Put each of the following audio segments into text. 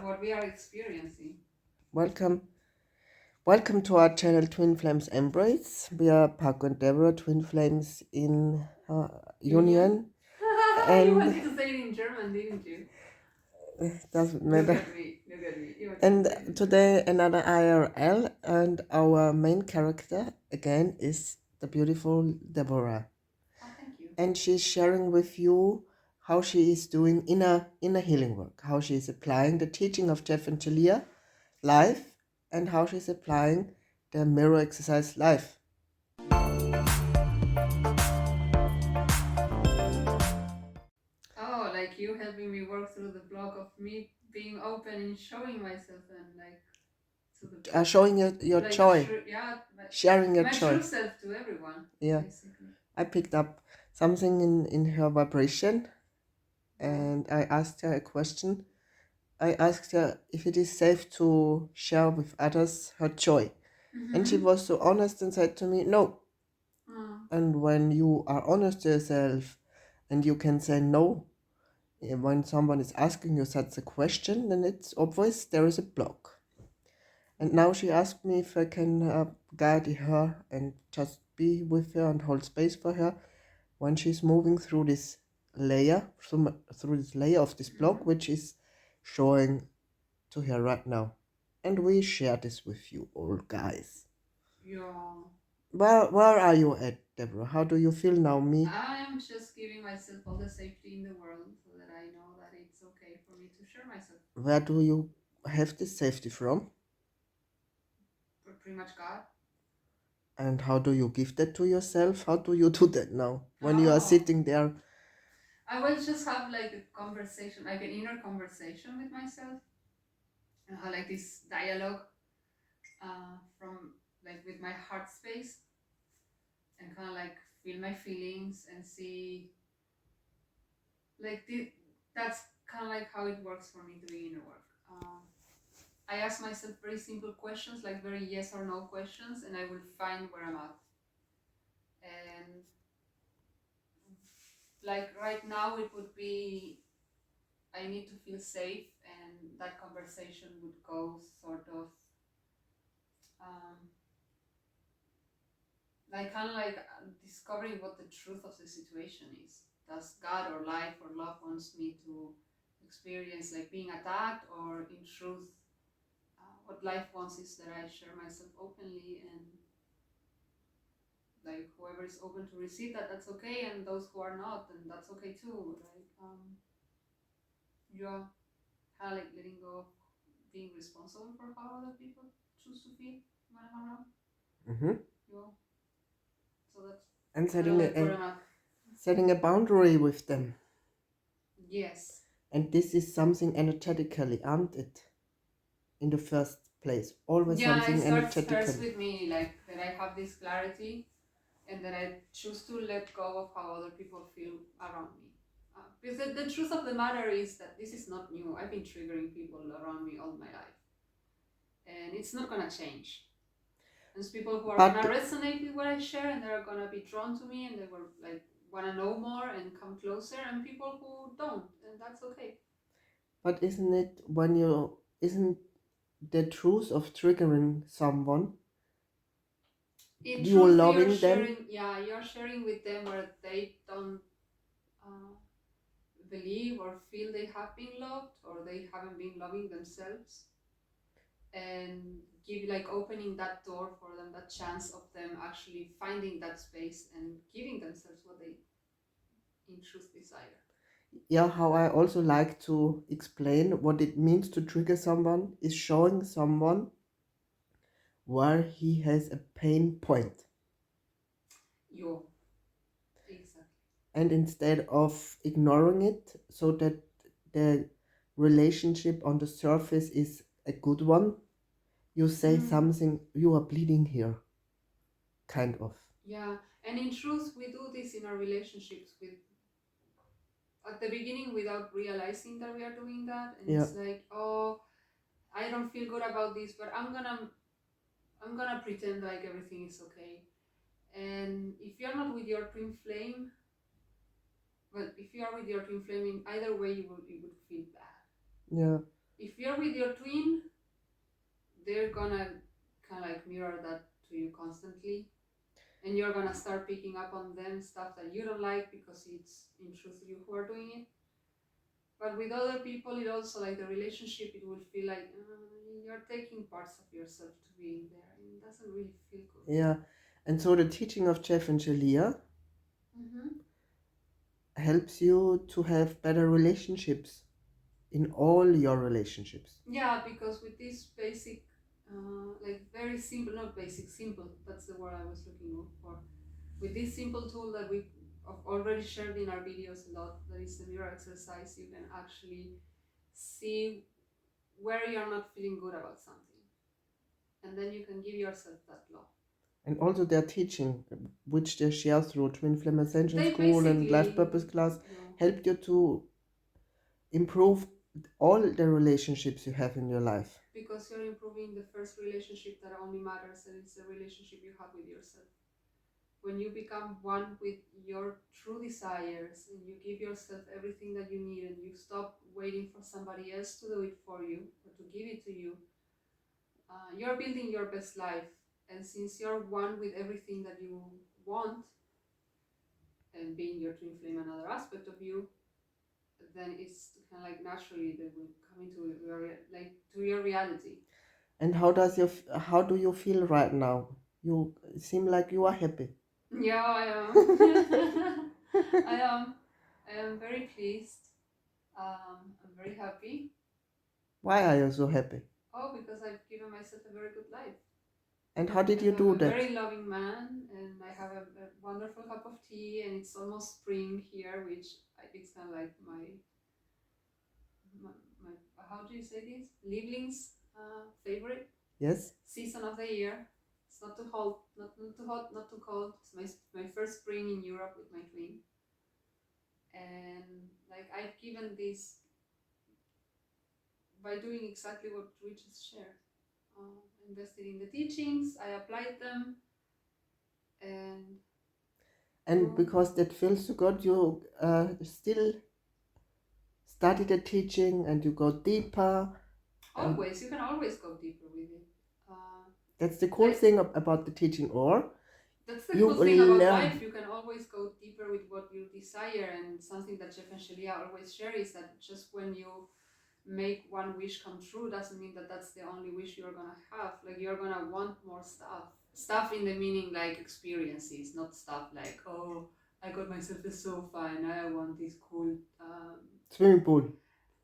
what we are experiencing. Welcome. Welcome to our channel Twinflames Embrace. We are Paco and Deborah, Twinflames in union. You And wanted to say it in German, didn't you? it doesn't Look matter. at me, look at me. You wanted to say it And in German. today another IRL, and our main character again is the beautiful Déborah. Oh, thank you. And she's sharing with you how she is doing inner healing work, how she is applying the teaching of Jeff and Talia live, and how she's applying the mirror exercise live. Oh, like you helping me work through the block of me being open and showing myself and like to the Showing your like joy, sharing your my joy. true self to everyone. Yeah, basically. I picked up something in her vibration, and I asked her a question. I asked her if it is safe to share with others her joy. And she was so honest and said to me, no. And when you are honest to yourself and you can say no, when someone is asking you such a question, then it's obvious there is a block. And now she asked me if I can guide her and just be with her and hold space for her when she's moving through this layer, through this layer of this block, which is showing to her right now. And we share this with you all, guys. Yeah. Where are you at, Deborah? How do you feel now, me? I am just giving myself all the safety in the world so that I know that it's okay for me to share myself. Where do you have this safety from? Pretty much God. And how do you give that to yourself? How do you do that now when you are sitting there? I will just have like a conversation, like an inner conversation with myself, and have like this dialogue from like with my heart space, and kind of like feel my feelings and see like that's kind of like how it works for me doing inner work. I ask myself very simple questions, like very yes or no questions, and I will find where I'm at. And like right now, it would be I need to feel safe, and that conversation would go sort of like kind of like discovering what the truth of the situation is. Does God or life or love wants me to experience like being attacked, or in truth, what life wants is that I share myself openly, and like whoever is open to receive that, that's okay, and those who are not, then that's okay too. Like you're kind of like letting go of being responsible for how other people choose to feel when I'm around. Yeah. So that's And like setting a boundary with them. Yes. And this is something energetically, aren't it? In the first place, always something it starts first energetically. with me, like that I have this clarity, and then I choose to let go of how other people feel around me. Because the truth of the matter is that this is not new. I've been triggering people around me all my life, and it's not gonna change. There's people who are gonna resonate with what I share, and they're gonna be drawn to me, and they will like wanna know more and come closer, and people who don't, and that's okay. But isn't the truth of triggering someone In you truth, loving you're sharing, them? yeah, you're sharing with them where they don't believe or feel they have been loved, or they haven't been loving themselves, and give like opening that door for them, that chance of them actually finding that space and giving themselves what they in truth desire. Yeah, how I also like to explain what it means to trigger someone is showing someone where he has a pain point. Yo, exactly. And instead of ignoring it, so that the relationship on the surface is a good one, you say something, you are bleeding here, kind of. Yeah, and in truth, we do this in our relationships with at the beginning without realizing that we are doing that, and it's like, oh, I don't feel good about this, but I'm gonna pretend like everything is okay. And if you're not with your twin flame, well, if you are with your twin flame, in either way, you would feel bad. Yeah. if you're with your twin, they're gonna kind of like mirror that to you constantly, and you're gonna start picking up on them stuff that you don't like because it's in truth you who are doing it. But with other people, it also like the relationship, it will feel like you're taking parts of yourself to be in there, and it doesn't really feel good. Yeah. And so the teaching of Jeff and Jalia helps you to have better relationships in all your relationships. Yeah, because with this basic, like very simple, not basic, simple, that's the word I was looking for. With this simple tool that we have already shared in our videos a lot, that is the mirror exercise, you can actually see where you're not feeling good about something. And then you can give yourself that love. And also their teaching, which they share through Twinflame Ascension They School and Life Purpose class, help you to improve all the relationships you have in your life. Because you're improving the first relationship that only matters, and it's the relationship you have with yourself. When you become one with your true desires and you give yourself everything that you need and you stop waiting for somebody else to do it for you or to give it to you, you're building your best life. And since you're one with everything that you want, and being your twin flame another aspect of you, then it's kind of like naturally that will come into your reality. And how do you feel right now? You seem like you are happy. Yeah, I am. I am very pleased. I'm very happy. Why are you so happy? Oh, because I've given myself a very good life. And how did you do that? I'm a very loving man, and I have a wonderful cup of tea, and it's almost spring here, which it's kind of like my how do you say this? Lieblings favorite. Yes. Season of the year. It's not too hot, not too hot, not too cold. It's my first spring in Europe with my twin, and like I've given this by doing exactly what we just shared. Invested in the teachings, I applied them, and because that feels so good, you still study the teaching and you go deeper. Always, you can always go deeper with it. That's the cool thing about the teaching, or that's the cool thing about life. You can always go deeper with what you desire, and something that Jeff and Shelia always share is that just when you make one wish come true doesn't mean that that's the only wish you're gonna have. Like you're gonna want more stuff in the meaning like experiences, not stuff like, oh, I got myself a sofa and I want this cool swimming pool,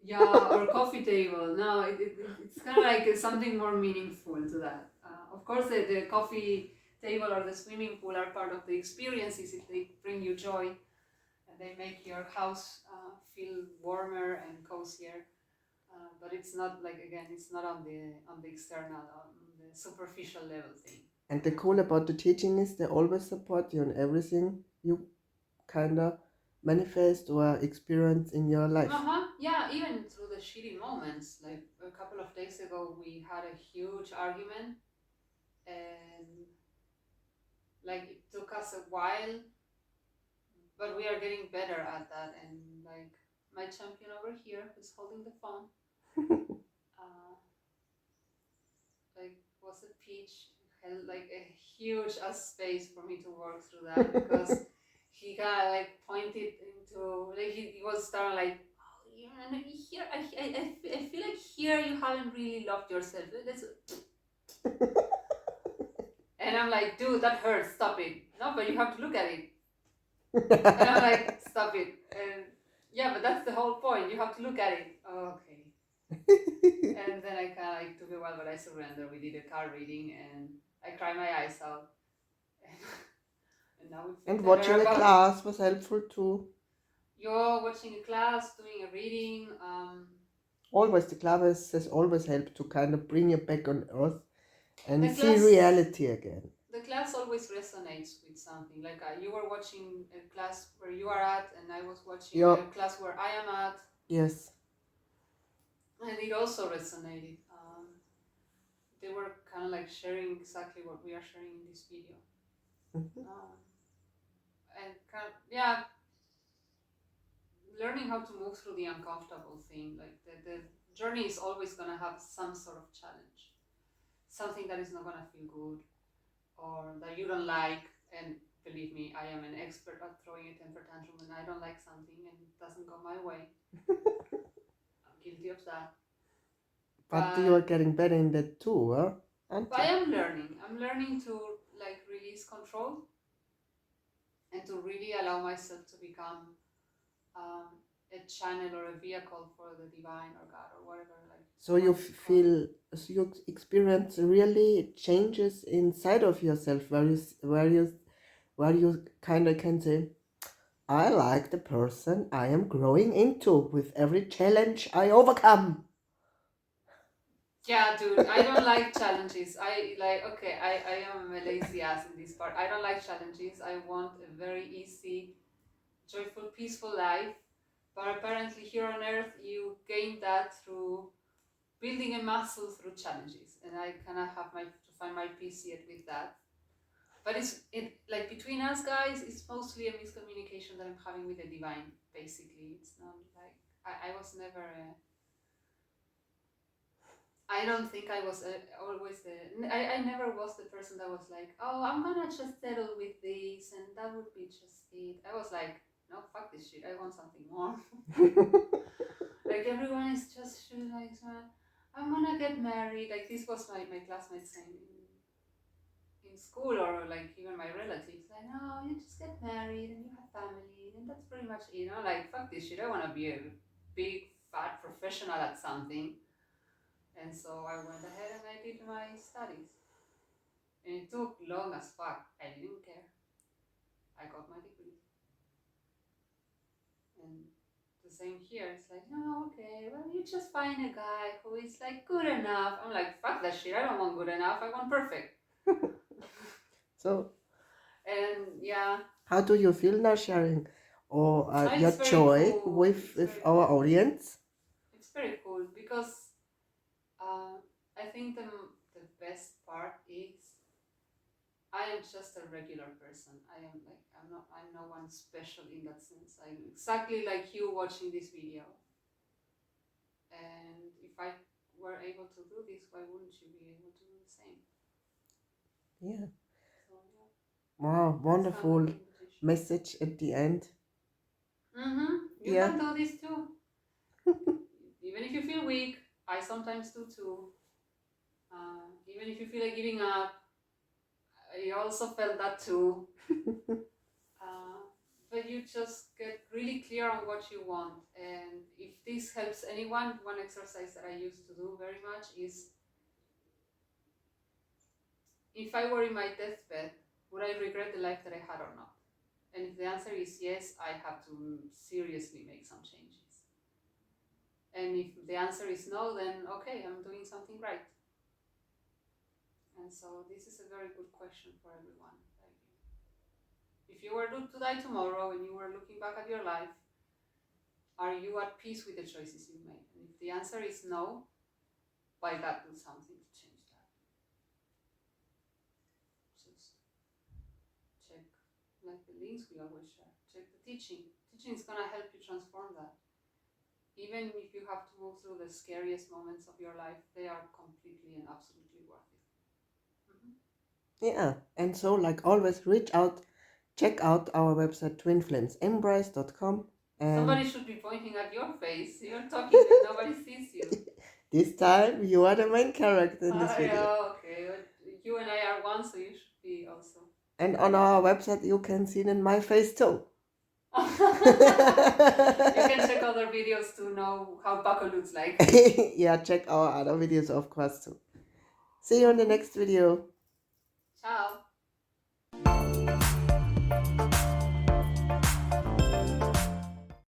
yeah, or coffee table. No, it's kind of like something more meaningful to that. Of course, the coffee table or the swimming pool are part of the experiences if they bring you joy and they make your house feel warmer and cozier. But it's not like, again, it's not on the external, on the superficial level thing. And the cool about the teaching is they always support you in everything you kind of manifest or experience in your life. Yeah, even through the shitty moments. Like a couple of days ago, we had a huge argument, and like it took us a while, but we are getting better at that. And like my champion over here who's holding the phone, like was a peach, held like a huge ass space for me to work through that because he kind of like pointed into like he was starting like, oh, you know, here I feel like here you haven't really loved yourself. And I'm like, dude, that hurts. Stop it. No, but you have to look at it. And I'm like, stop it. And yeah, but that's the whole point. You have to look at it. Oh, okay. And then I kind of like took a while, but I surrendered. We did a card reading, and I cried my eyes out. And now we feel and watching a class was helpful too. You're watching a class, doing a reading. Always the class has always helped to kind of bring you back on earth and see reality again. The class always resonates with something. Like you were watching a class where you are at, and I was watching a class where I am at. Yes. And it also resonated. They were kind of like sharing exactly what we are sharing in this video. And kind of, yeah, learning how to move through the uncomfortable thing. Like the journey is always going to have some sort of challenge, something that is not going to feel good or that you don't like. And believe me, I am an expert at throwing a temper tantrum when I don't like something and it doesn't go my way. I'm guilty of that. But you are getting better in that too, huh? But I am learning. I'm learning to like release control and to really allow myself to become a channel or a vehicle for the divine or God or whatever. Like, so you feel, so you experience really changes inside of yourself, where you kind of can say, I like the person I am growing into with every challenge I overcome. Yeah, dude, I don't like challenges. I am a lazy ass in this part. I don't like challenges. I want a very easy, joyful, peaceful life. But apparently here on earth, you gain that through building a muscle through challenges. And I kind of have to find my peace yet with that. But like between us guys, it's mostly a miscommunication that I'm having with the divine, basically. It's not like, I was never I don't think I was always I never was the person that was like, oh, I'm gonna just settle with this and that would be just it. I was like, no, fuck this shit. I want something more. Like everyone is just like, I'm gonna get married. Like this was my classmates saying in school, or like even my relatives, like, no, you just get married and you have family and that's pretty much it. You know, like, fuck this shit. I wanna be a big fat professional at something. And so I went ahead and I did my studies. And it took long as fuck. I didn't care. I got my degree. And the same here. It's like, no, okay, well, you just find a guy who is like good enough. I'm like, fuck that shit. I don't want good enough. I want perfect. So, and yeah. How do you feel now sharing or your joy cool. with our cool. audience? It's very cool because I think the best part is I am just a regular person. I'm no one special in that sense. I'm exactly like you watching this video. And if I were able to do this, why wouldn't you be able to do the same? Yeah. So, yeah. Wow, wonderful message at the end. You can do this too. Even if you feel weak, I sometimes do too. Even if you feel like giving up, I also felt that too. But you just get really clear on what you want. And if this helps anyone, one exercise that I used to do very much is, if I were in my deathbed, would I regret the life that I had or not? And if the answer is yes, I have to seriously make some changes. And if the answer is no, then okay, I'm doing something right. And so this is a very good question for everyone. If you were to die tomorrow and you were looking back at your life, are you at peace with the choices you made? And if the answer is no, why God do something to change that? Just check, like the links we always share. Check the teaching. Teaching is going to help you transform that. Even if you have to move through the scariest moments of your life, they are completely and absolutely worth it. Yeah, and so like always, reach out, check out our website twinflamesembrace.com. Somebody should be pointing at your face. You're talking and nobody sees you. This time you are the main character in this video. Yeah, okay. You and I are one, so you should be also. And on our website you can see in my face too. You can check other videos to know how Paco looks like. Yeah, check our other videos of course too. See you in the next video. Ciao.